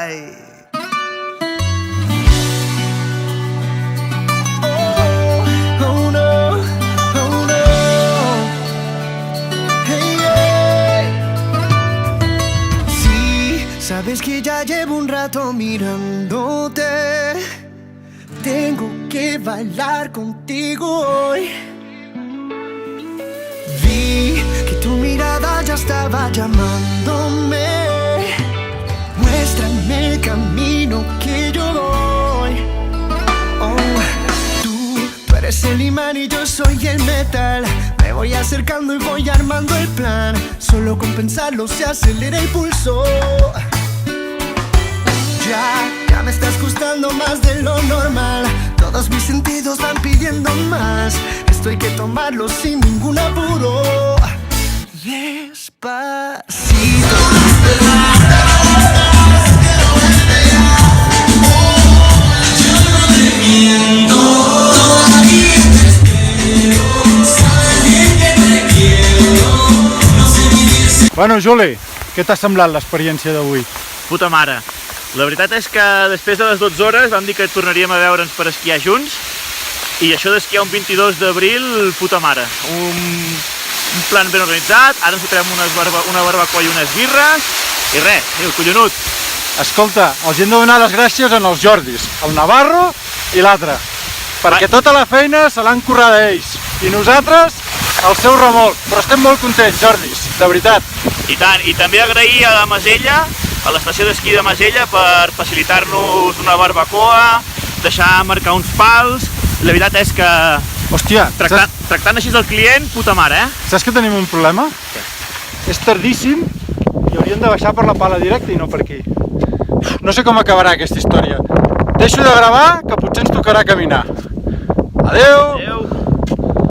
Ay. Oh no, oh no. Hey, hey. Sí, sabes que ya llevo un rato mirándote. Tengo que bailar contigo hoy. Vi que tu mirada ya estaba llamándome. Muéstrame el camino que yo voy. Oh, tú eres el imán y yo soy el metal. Me voy acercando y voy armando el plan. Solo con pensarlo se acelera el pulso. Ya me estás gustando más de lo normal. Todos mis sentidos van pidiendo más. Esto hay que tomarlo sin ningún apuro. Despacito. Bueno, Juli, què t'ha semblat l'experiència d'avui? Puta mare. La veritat és que després de les 12 hores vam dir que tornaríem a veure'ns per esquiar junts i això d'esquiar un 22 d'abril, puta mare. Un plan ben organitzat, ara ens fotrem una barbacoa i unes birres i res, collonut. Escolta, els hem de donar les gràcies als Jordis, el Navarro i l'altre, perquè tota la feina se l'han currada ells i nosaltres al seu remolc, però estem molt contents, Jordis, de veritat. I tant, i també agrair a la Masella, a l'estació d'esquí de Masella, per facilitar-nos una barbacoa, deixar marcar uns pals. La veritat és que, hòstia, tractant així el client, puta mare, eh? Saps que tenim un problema? Què? És tardíssim i hauríem de baixar per la pala directa i no per aquí. No sé com acabarà aquesta història. Deixo de gravar, que potser ens tocarà caminar. Adeu! Adeu!